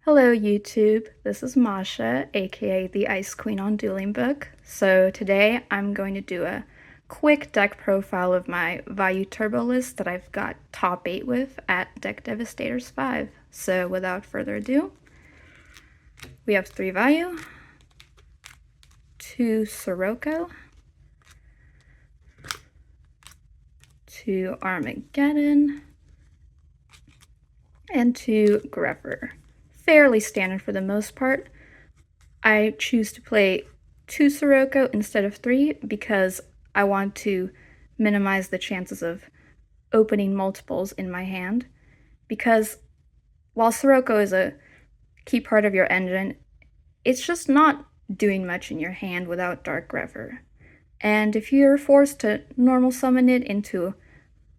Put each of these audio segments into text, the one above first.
Hello YouTube, this is Masha, aka the Ice Queen on Dueling Book. So today I'm going to do a quick deck profile of my Vayu Turbo list that I've got top 8 with at Deck Devastators 5. So without further ado, we have 3 Vayu, 2 Sirocco, 2 Armageddon, and 2 Greffer. Fairly standard for the most part. I choose to play 2 Sirocco instead of 3 because I want to minimize the chances of opening multiples in my hand. Because while Sirocco is a key part of your engine, it's just not doing much in your hand without Dark Greffer. And if you're forced to normal summon it into a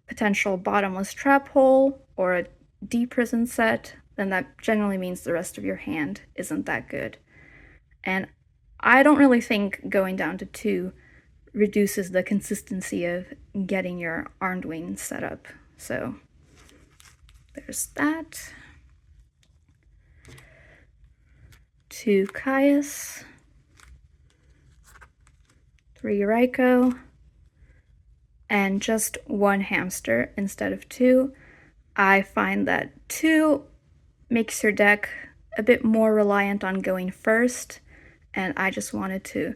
potential bottomless trap hole or a D-prison set, then that generally means the rest of your hand isn't that good. And I don't really think going down to 2 reduces the consistency of getting your Armed Wing set up. So there's that. 2 Caius, 3 Ryko, and just 1 hamster instead of 2. I find that 2 makes your deck a bit more reliant on going first, and I just wanted to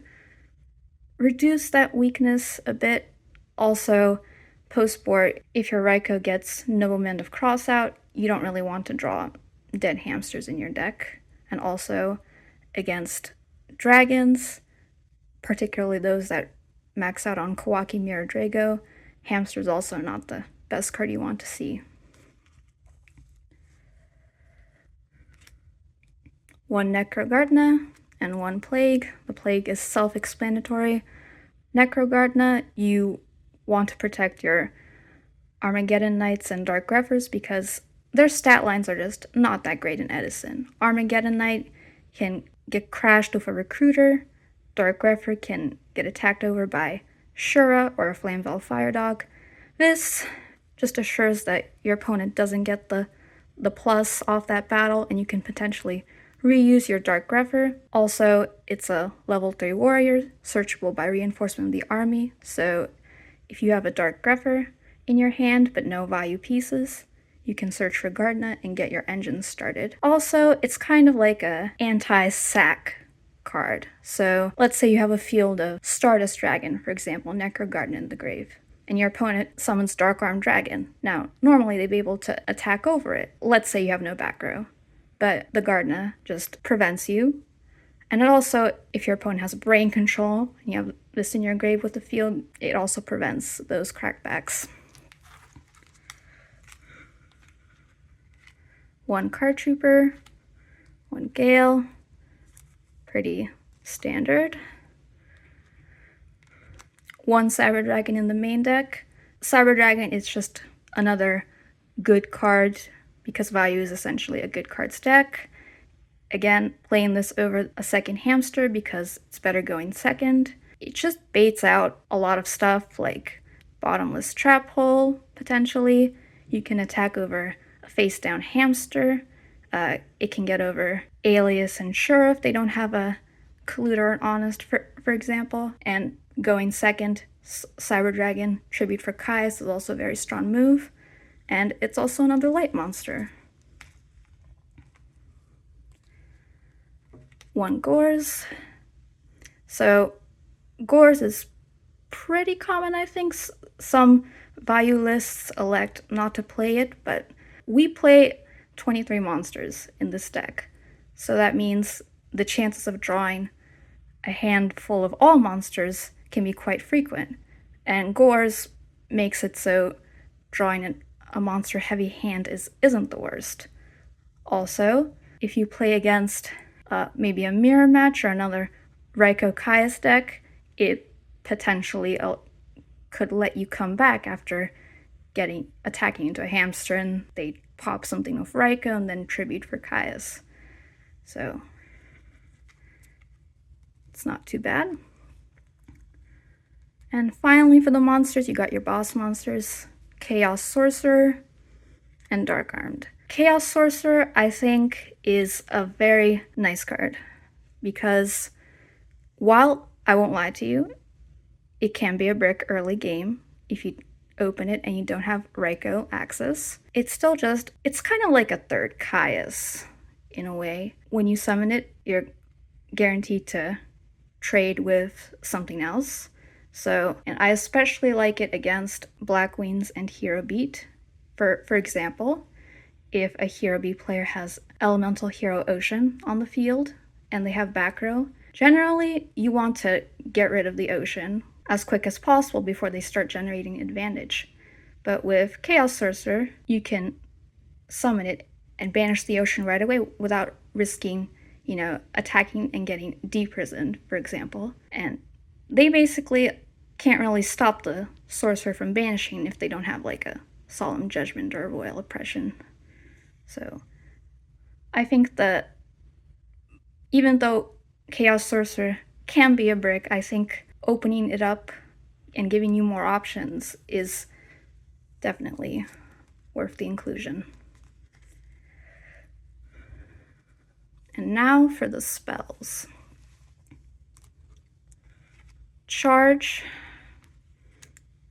reduce that weakness a bit. Also, post-board, if your Ryko gets Nobleman of Crossout, you don't really want to draw dead hamsters in your deck. And also, against dragons, particularly those that max out on Kawaki Mirror Drago, hamster's also not the best card you want to see. 1 Necrogardna and 1 Plague. The Plague is self-explanatory. Necrogardna, you want to protect your Armageddon Knights and Dark Greffers because their stat lines are just not that great in Edison. Armageddon Knight can get crashed with a Recruiter. Dark Greffer can get attacked over by Shura or a Flamevell Fire Dog. This just assures that your opponent doesn't get the plus off that battle, and you can potentially reuse your Dark Greffer. Also, it's a level 3 warrior, searchable by reinforcement of the army, so if you have a Dark Greffer in your hand but no Vayu pieces, you can search for Gardna and get your engines started. Also, it's kind of like a anti-sack card. So let's say you have a field of Stardust Dragon, for example, Necrogardna in the grave, and your opponent summons Dark Armed Dragon. Now, normally they'd be able to attack over it. Let's say you have no back row, but the Gardna just prevents you. And it also, if your opponent has brain control, and you have this in your grave with the field, it also prevents those crackbacks. 1 Card Trooper, 1 Gale, pretty standard. 1 Cyber Dragon in the main deck. Cyber Dragon is just another good card because Vayu is essentially a good cards deck. Again, playing this over a second hamster because it's better going second. It just baits out a lot of stuff like bottomless trap hole, potentially. You can attack over a face down hamster. It can get over Alias and Shura if they don't have a Colluder or an Honest, for example. And going second, Cyber Dragon, Tribute for Caius is also a very strong move. And it's also another light monster. 1 Gores. So Gores is pretty common, I think. Some Vayu lists elect not to play it, but we play 23 monsters in this deck. So that means the chances of drawing a hand full of all monsters can be quite frequent. And Gores makes it so drawing a monster-heavy hand isn't the worst. Also, if you play against maybe a mirror match or another Ryko Caius deck, it potentially could let you come back after attacking into a hamster, and they pop something with Ryko and then Tribute for Caius. So it's not too bad. And finally, for the monsters, you got your boss monsters, Chaos Sorcerer and Dark Armed. Chaos Sorcerer, I think, is a very nice card because while I won't lie to you, it can be a brick early game if you open it and you don't have YGO access. It's still just, it's kind of like a third Caius in a way. When you summon it, you're guaranteed to trade with something else. So, and I especially like it against Black Wings and Hero Beat. For example, if a Hero Beat player has Elemental Hero Ocean on the field and they have back row, generally you want to get rid of the Ocean as quick as possible before they start generating advantage. But with Chaos Sorcerer, you can summon it and banish the Ocean right away without risking, you know, attacking and getting deprisoned, for example. And they basically can't really stop the Sorcerer from banishing if they don't have like a Solemn Judgment or Royal Oppression. So I think that even though Chaos Sorcerer can be a brick, I think opening it up and giving you more options is definitely worth the inclusion. And now for the spells. Charge,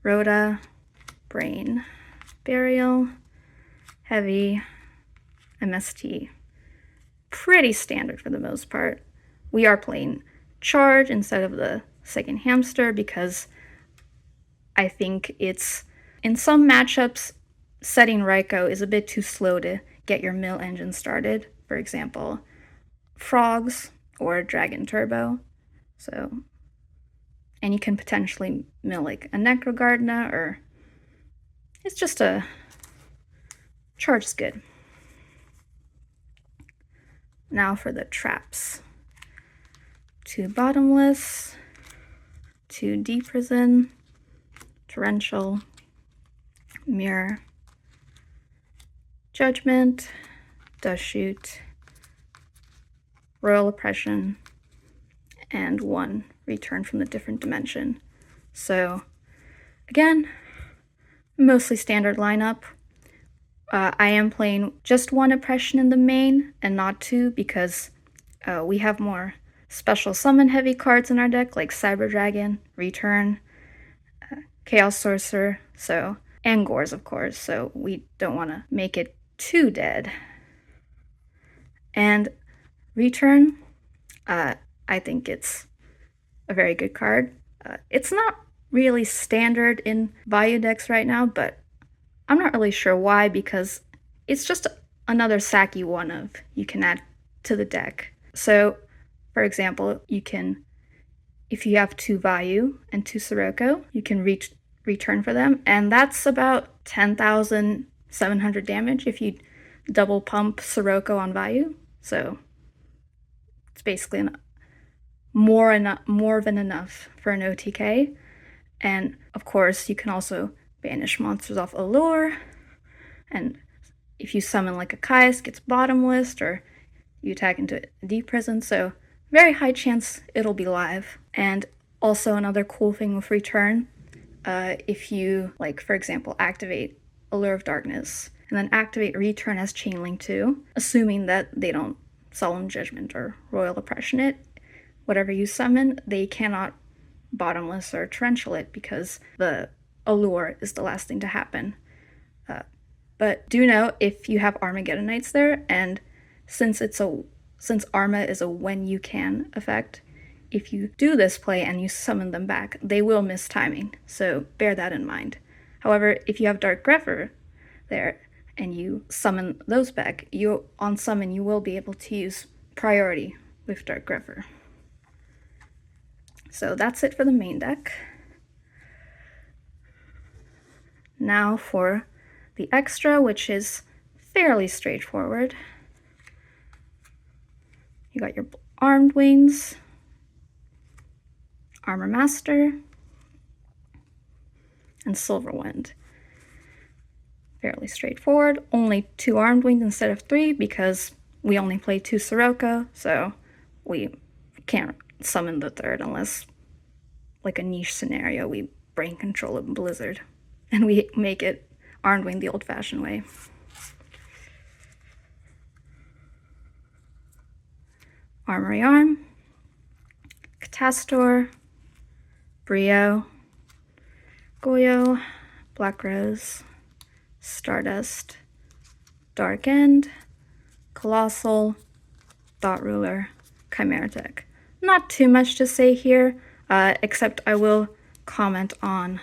Rhoda, Brain, Burial, Heavy, MST. Pretty standard for the most part. We are playing Charge instead of the second hamster because I think it's, in some matchups, setting YGO is a bit too slow to get your mill engine started. For example, Frogs or Dragon Turbo. So, and you can potentially mill like a Necrogardna, or it's just a Charge is good. Now for the traps. 2 Bottomless, 2 Deprison, Torrential, Mirror, Judgment, Dust Shoot, Royal Oppression, and 1 Return from the Different Dimension. So, again, mostly standard lineup. I am playing just 1 Oppression in the main and not 2 because we have more special summon heavy cards in our deck like Cyber Dragon, Return, Chaos Sorcerer, so, and Gores of course, so we don't want to make it too dead. And Return, I think it's a very good card. It's not really standard in Vayu decks right now, but I'm not really sure why, because it's just another Saki one of you can add to the deck. So, for example, you can, if you have 2 Vayu and 2 Sirocco, you can return for them, and that's about 10,700 damage if you double pump Sirocco on Vayu. So it's basically more than enough for an OTK. And of course, you can also banish monsters off Allure, and if you summon like a Caius, gets Bottomless, or you attack into a deep prison, so very high chance it'll be live. And also another cool thing with Return, if you, like, for example, activate Allure of Darkness, and then activate Return as Chainlink 2, assuming that they don't Solemn Judgment or Royal Oppression it, whatever you summon, they cannot Bottomless or Torrential it because the Allure is the last thing to happen. But do know if you have Armageddonites there, and since Arma is a when you can effect, if you do this play and you summon them back, they will miss timing, so bear that in mind. However, if you have Dark Grepher there and you summon those back, on summon you will be able to use priority with Dark Grepher. So that's it for the main deck. Now for the extra, which is fairly straightforward. You got your Armed Wings, Armor Master, and Silverwind. Fairly straightforward. Only 2 Armed Wings instead of 3 because we only play 2 Sirocco, so we can't summon the 3rd unless, like a niche scenario, we brain control a Blizzard and we make it Armed Wing the old-fashioned way. Armory Arm, Catastor, Brio, Goyo, Black Rose, Stardust, Dark End, Colossal, Thought Ruler, Chimera deck. Not too much to say here, except I will comment on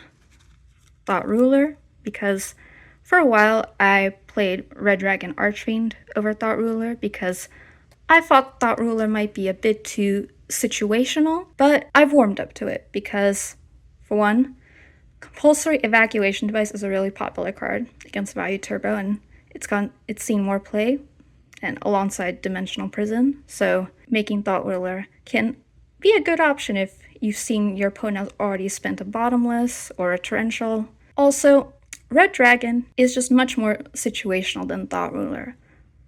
Thought Ruler, because for a while I played Red Dragon Archfiend over Thought Ruler because I thought Thought Ruler might be a bit too situational, but I've warmed up to it because, for one, Compulsory Evacuation Device is a really popular card against Vayu Turbo, and it's seen more play, and alongside Dimensional Prison, so making Thought Ruler can be a good option if you've seen your opponent has already spent a Bottomless or a Torrential. Also, Red Dragon is just much more situational than Thought Ruler.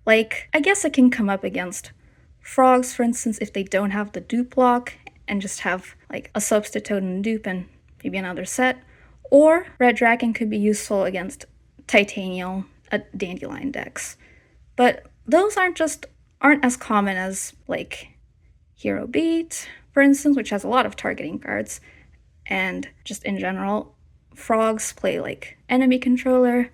Like, I guess it can come up against Frogs, for instance, if they don't have the dupe block and just have like a substitute and dupe and maybe another set. Or Red Dragon could be useful against Titanial, Dandelion decks. But those aren't as common as like Hero Beat, for instance, which has a lot of targeting cards. And just in general, Frogs play like Enemy Controller,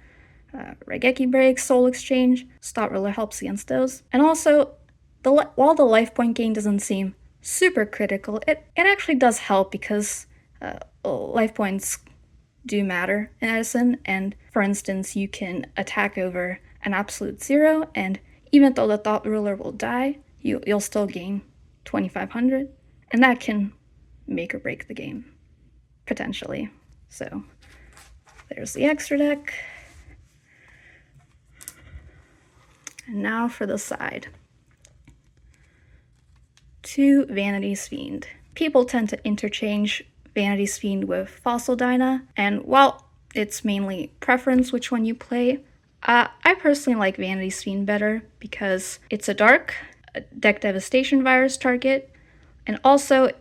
Raigeki Break, Soul Exchange. Thought Ruler helps against those. And also, while the life point gain doesn't seem super critical, it actually does help because life points do matter in Edison. And for instance, you can attack over an absolute 0, and even though the Thought Ruler will die, you'll still gain 2,500, and that can make or break the game, potentially. So there's the extra deck. And now for the side. 2 Vanity's Fiend. People tend to interchange Vanity's Fiend with Fossil Dyna, and while it's mainly preference which one you play, I personally like Vanity's Fiend better because it's a dark, deck devastation virus target, and also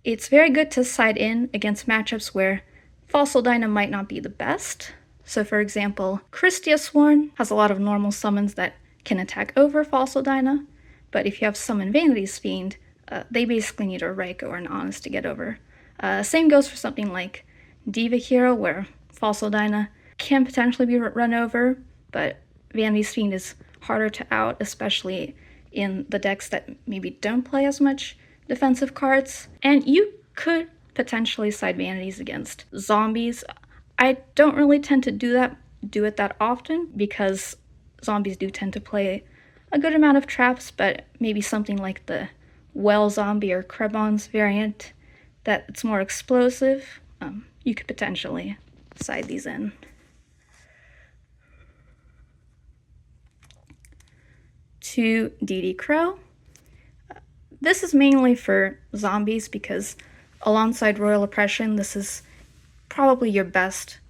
it's very good to side in against matchups where Fossil Dyna might not be the best. So for example, Christia Sworn has a lot of normal summons that can attack over Fossil Dyna, but if you have summon Vanity's Fiend, they basically need a Ryko or an Honest to get over. Same goes for something like Diva Hero, where Fossil Dyna can potentially be run over, but Vanity's Fiend is harder to out, especially in the decks that maybe don't play as much defensive cards. And you could potentially side Vanities against zombies. I don't really tend to do it that often because zombies do tend to play a good amount of traps, but maybe something like the Well Zombie or Krebon's variant that's more explosive, you could potentially side these in. 2 DD Crow. This is mainly for zombies because alongside Royal Oppression, this is probably your best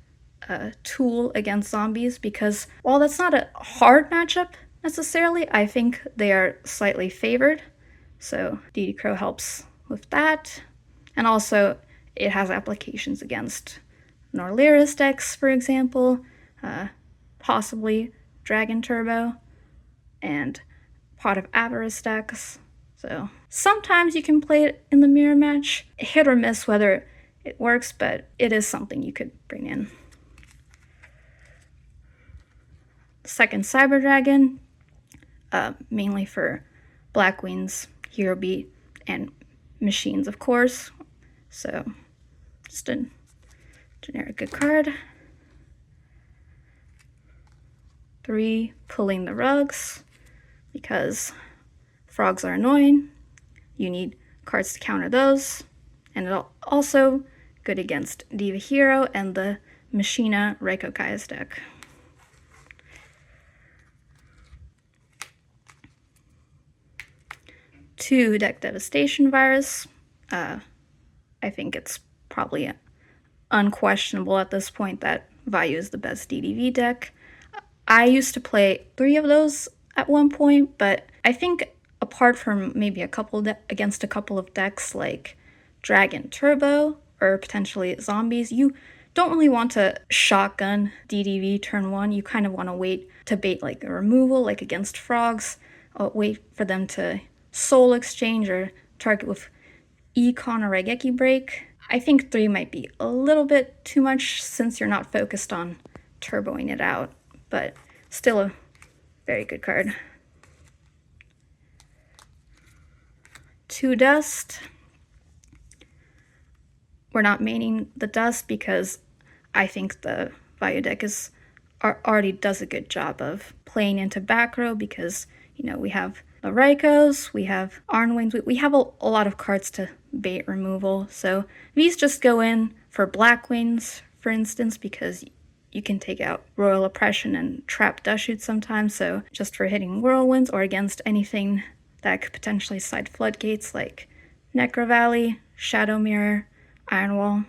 tool against zombies, because while that's not a hard matchup necessarily, I think they are slightly favored. So DD Crow helps with that. And also it has applications against Norlyris decks, for example, possibly Dragon Turbo, and Pot of Avarice decks. So sometimes you can play it in the mirror match, hit or miss whether it works, but it is something you could bring in. Second Cyber Dragon, mainly for Black Wings, Hero Beat, and Machines, of course. So just a generic good card. 3 Pulling the Rugs, because frogs are annoying. You need cards to counter those, and it's also good against Diva Hero and the Machina Reiko Kai's deck. 2 Deck Devastation Virus. I think it's probably unquestionable at this point that Vayu is the best DDV deck. I used to play 3 of those at one point, but I think apart from maybe against a couple of decks like Dragon Turbo or potentially zombies, you don't really want to shotgun DDV turn 1. You kind of want to wait to bait like a removal, like against frogs, wait for them to Soul Exchange or target with Econ or Raigeki Break. I think 3 might be a little bit too much since you're not focused on turboing it out, but still a very good card. 2 Dust. We're not maining the Dust because I think the Vayu deck already does a good job of playing into back row because, you know, we have the Raikos, we have Arnwings, we have a lot of cards to bait removal. So these just go in for Blackwings, for instance, because you can take out Royal Oppression and trap Dust Shoot sometimes, so just for hitting Whirlwinds or against anything that could potentially side Floodgates like Necro Valley, Shadow Mirror, Iron Wall.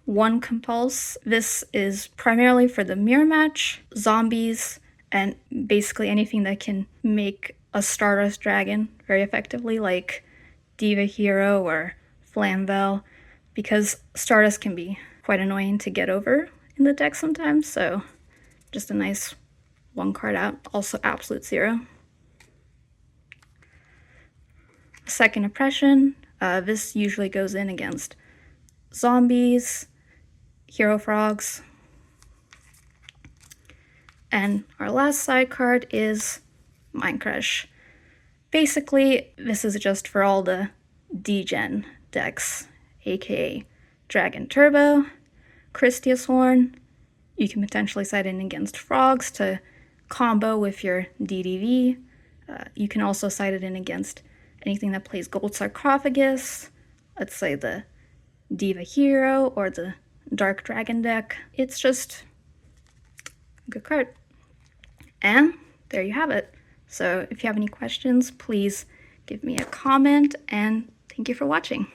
One Compulse. This is primarily for the mirror match, zombies, and basically anything that can make a Stardust Dragon very effectively, like Diva Hero or Flamvel, because Stardust can be quite annoying to get over in the deck sometimes, so just a nice 1 card out. Also Absolute Zero. Second Oppression. This usually goes in against zombies, Hero Frogs. And our last side card is Mind Crush. Basically, this is just for all the D-Gen decks, aka Dragon Turbo, Christius Horn. You can potentially side in against Frogs to combo with your DDEV. You can also side it in against anything that plays Gold Sarcophagus, let's say the Diva Hero or the Dark Dragon deck. It's just a good card. And there you have it. So if you have any questions, please give me a comment, and thank you for watching.